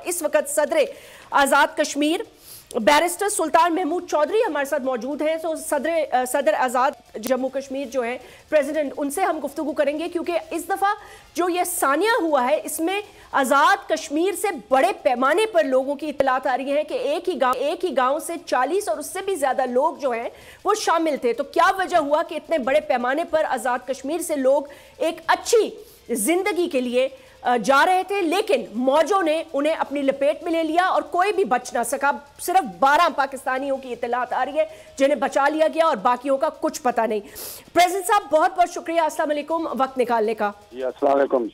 इस वक्त सदर आज़ाद कश्मीर बैरिस्टर सुल्तान महमूद चौधरी हमारे साथ मौजूद हैं। तो सदर आज़ाद जम्मू कश्मीर जो है प्रेसिडेंट, उनसे हम गुफ्तगू करेंगे क्योंकि इस दफ़ा जो ये सानिया हुआ है इसमें आज़ाद कश्मीर से बड़े पैमाने पर लोगों की इत्तलात आ रही है कि एक ही गांव से 40 और उससे भी ज़्यादा लोग जो हैं वो शामिल थे। तो क्या वजह हुआ कि इतने बड़े पैमाने पर आज़ाद कश्मीर से लोग एक अच्छी जिंदगी के लिए जा रहे थे, लेकिन मौजों ने उन्हें अपनी लपेट में ले लिया और कोई भी बच ना सका। सिर्फ 12 पाकिस्तानियों की इत्तलात आ रही है जिन्हें बचा लिया गया और बाकियों का कुछ पता नहीं। प्रेसिडेंट साहब बहुत बहुत शुक्रिया अस्सलाम वालेकुम वक्त निकालने का। जी अस्सलाम वालेकुम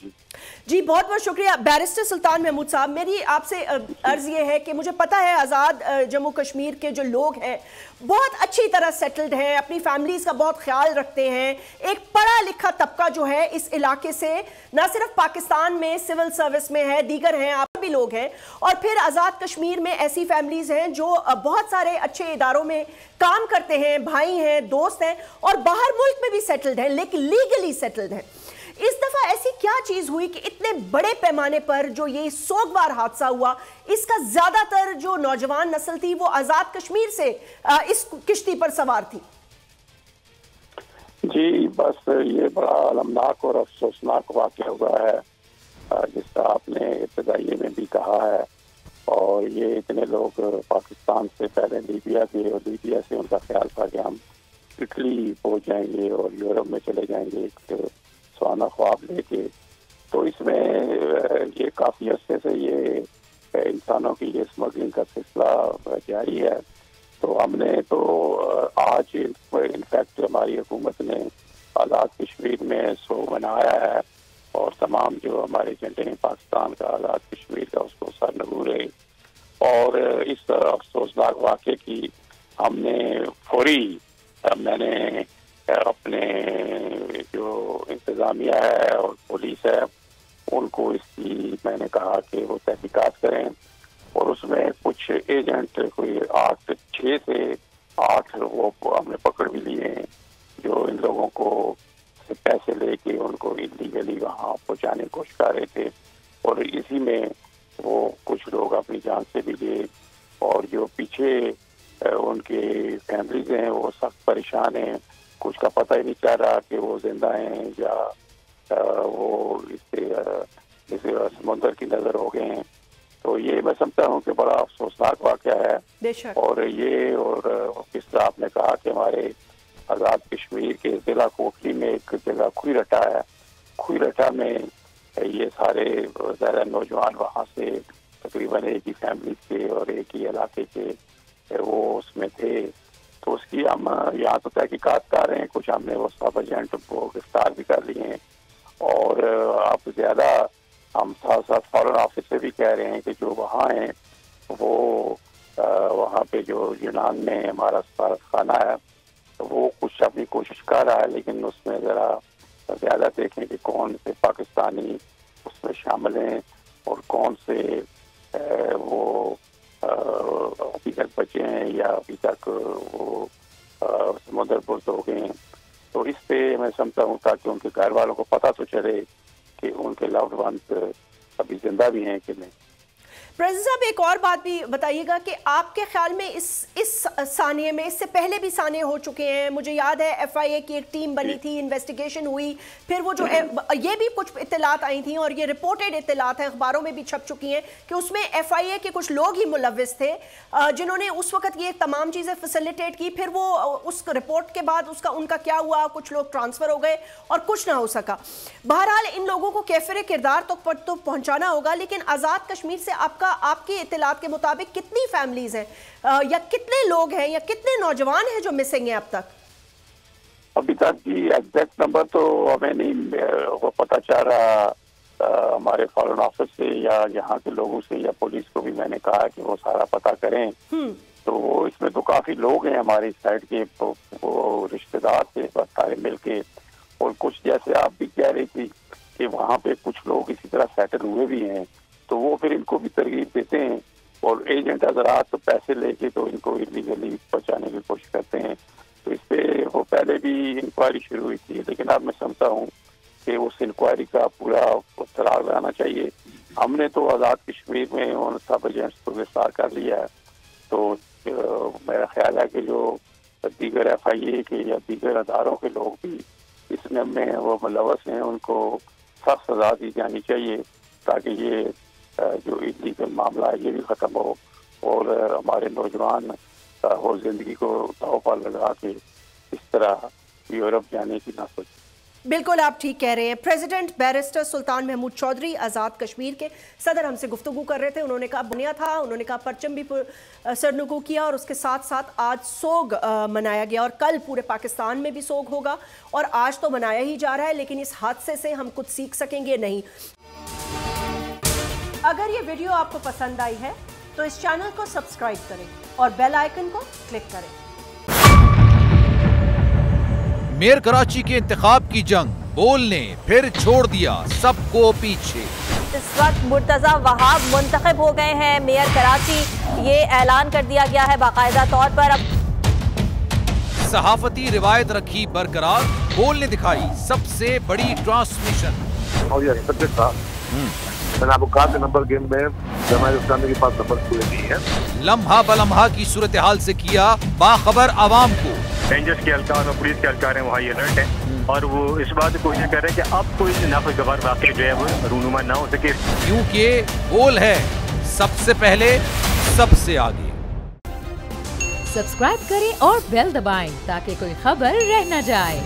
जी बहुत बहुत शुक्रिया। बैरिस्टर सुल्तान महमूद साहब, मेरी आपसे अर्ज ये है कि मुझे पता है आज़ाद जम्मू कश्मीर के जो लोग हैं बहुत अच्छी तरह सेटल्ड हैं, अपनी फैमिलीज़ का बहुत ख्याल रखते हैं। एक पढ़ा लिखा तबका जो है इस इलाके से ना सिर्फ पाकिस्तान में सिविल सर्विस में है, दीगर हैं, आप भी लोग हैं, और फिर आज़ाद कश्मीर में ऐसी फैमिलीज़ हैं जो बहुत सारे अच्छे इदारों में काम करते हैं, भाई हैं, दोस्त हैं और बाहर मुल्क में भी सेटल्ड हैं, लेकिन लीगली सेटल्ड हैं। इस दफा ऐसी क्या चीज हुई कि इतने बड़े पैमाने पर जो ये सोगवार हादसा हुआ, इसका ज्यादातर जो नौजवान नस्ल थी वो आजाद कश्मीर से इस किश्ती पर सवार थी? जी बस ये बड़ा अलमनाक और अफसोसनाक वाक़या हुआ है, जिसका आपने इब्तिदाई में भी कहा है। और ये इतने लोग पाकिस्तान से पहले लीबिया गए और लीबिया से उनका ख्याल था कि हम इटली पहुंच जाएंगे और यूरोप में चले जाएंगे एक सुहाना ख्वाब लेके। तो इसमें ये काफ़ी अरसे से ये इंसानों की ये स्मगलिंग का सिलसिला जारी है। तो हमने तो आज इनफैक्ट हमारी हुकूमत ने आज़ाद कश्मीर में सो मनाया है और तमाम जो हमारे झंडे हैं पाकिस्तान का, आज़ाद कश्मीर का, उसको सरनगू रहे। और इस अफसोसनाक वाक़े की हमने फौरी मैंने अपने जो इंतज़ामिया है और पुलिस है उनको इसकी मैंने कहा कि वो तहकीकात करें। और उसमें कुछ एजेंट कोई 6 से 8 वो हमने पकड़ भी लिए हैं जो इन लोगों को से पैसे लेके उनको इलीगली वहाँ पहुँचाने की कोशिश कर रहे थे। और इसी में वो कुछ लोग अपनी जान से भी गए और जो पीछे उनके फैमिलीज हैं वो सख्त परेशान हैं। कुछ का पता ही नहीं चल रहा कि वो जिंदा हैं या वो इससे समुद्र की नजर हो गए हैं। तो ये मैं समझता हूँ कि बड़ा अफसोसनाक वाक़या है। और ये और किस तरह आपने कहा कि हमारे आज़ाद कश्मीर के जिला कोटली में एक जगह खुईरटा है, खुईरटा में ये सारे ज़्यादा नौजवान वहाँ से तकरीबन एक ही फैमिली के और एक ही इलाके के वो उसमें थे। तो उसकी हम यहाँ तो तहकीकात कर रहे हैं, कुछ हमने वो सब एजेंट को गिरफ्तार भी कर लिए हैं। और अब ज़्यादा हम साथ साथ फॉरेन ऑफिस से भी कह रहे हैं कि जो वहाँ हैं वो वहाँ पे जो यूनान में हमारा सफारत खाना है तो वो कुछ अपनी कोशिश कर रहा है, लेकिन उसमें ज़रा ज़्यादा देखें कि कौन से पाकिस्तानी उसमें शामिल हैं और कौन से वो अभी तक बचे हैं या अभी तक वो समुद्र बुर्द हो गए हैं। तो इस पे मैं समझता हूँ ताकि उनके घर वालों को पता तो चले कि उनके लव्ड वंस अभी जिंदा भी हैं कि नहीं। प्रेसिडेंट साहब एक और बात भी बताइएगा कि आपके ख्याल में इस सानिए में, इससे पहले भी सानिए हो चुके हैं, मुझे याद है FIA की एक टीम बनी थी, इन्वेस्टिगेशन हुई, फिर वो जो ये भी कुछ इत्तलात आई थी और ये रिपोर्टेड इत्तलात हैं, अखबारों में भी छप चुकी हैं कि उसमें FIA के कुछ लोग ही मुलव्विस थे जिन्होंने उस वक्त ये तमाम चीज़ें फैसिलिटेट की। फिर वो उस रिपोर्ट के बाद उनका क्या हुआ, कुछ लोग ट्रांसफ़र हो गए और कुछ ना हो सका। बहरहाल इन लोगों को कैफिर किरदार तो पहुँचाना होगा, लेकिन आज़ाद कश्मीर से आपकी इत्तलात के मुताबिक कितनी फैमिलीज हैं या कितने लोग हैं या कितने नौजवान हैं जो मिसिंग हैं अब तक? अभी तक की एग्जैक्ट नंबर तो हमें नहीं वो पता चल रहा। हमारे फॉरेन ऑफिस से या यहाँ के लोगों से या पुलिस को भी मैंने कहा कि वो सारा पता करें। तो इसमें तो काफी लोग हैं हमारी साइड के, वो रिश्तेदार थे बस सारे मिलके। और कुछ जैसे आप भी कह रही थी कि वहाँ पे कुछ लोग इसी तरह सेटल हुए भी हैं, तो वो फिर इनको भी तरगीब देते हैं और एजेंट हज़रात तो पैसे लेके तो इनको इलीगली पहुंचाने की कोशिश करते हैं। तो इस पे वो पहले भी इंक्वायरी शुरू हुई थी, लेकिन अब मैं समझता हूँ कि उस इंक्वायरी का पूरा तरार बनाना चाहिए ہم نے تو آزاد کشمیر میں ان سب ایجنٹس کو گرفتار کر لیا ہے، تو میرا خیال ہے کہ جو دیگر ایف آئی اے کے یا دیگر اداروں کے لوگ بھی اس میں وہ ملوث ہیں، ان کو سخت سزا دی جانی چاہیے تاکہ یہ جو انلیگل معاملہ ہے یہ بھی ختم ہو اور ہمارے نوجوان وہ زندگی کو داؤ پر لگا کے اس طرح یورپ جانے کی نہ سوچیں۔ بالکل آپ ٹھیک کہہ رہے ہیں۔ پریزیڈنٹ بیرسٹر سلطان محمود چودھری آزاد کشمیر کے صدر ہم سے گفتگو کر رہے تھے، انہوں نے کہا بنیا تھا، انہوں نے کہا پرچم بھی سرنگو کیا اور اس کے ساتھ ساتھ آج سوگ منایا گیا اور کل پورے پاکستان میں بھی سوگ ہوگا اور آج تو منایا ہی جا رہا ہے، لیکن اس حادثے سے ہم کچھ سیکھ سکیں گے نہیں۔ اگر یہ ویڈیو آپ کو پسند آئی ہے تو اس چینل کو سبسکرائب کریں اور بیل آئیکن کو کلک کریں۔ میئر کراچی کے انتخاب کی جنگ، بول نے پھر چھوڑ دیا سب کو پیچھے۔ اس وقت مرتضی وہاب منتخب ہو گئے ہیں میئر کراچی، یہ اعلان کر دیا گیا ہے باقاعدہ طور پر۔ صحافتی روایت رکھی برقرار، بول نے دکھائی سب سے بڑی ٹرانسمیشن۔ اور یہ سبجیکٹ تھا، میں نے آپ کو کہا کہ نمبر گیم میں جماعت اسلامی کے پاس نمبر پورے نہیں ہے۔ لمحہ بلمحہ کی صورتحال سے کیا باخبر عوام کو۔ رینجرز کے اہلکار اور پولیس کے اہلکار ہیں وہ ہائی الرٹ ہیں اور وہ اس بات کو کوشش کر رہے ہیں کہ اب کوئی ناخوشگوار واقعہ جو ہے وہ رونما نہ ہو سکے، کیونکہ بول ہے سب سے پہلے سب سے آگے۔ سبسکرائب کریں اور بیل دبائیں تاکہ کوئی خبر رہ نہ جائے۔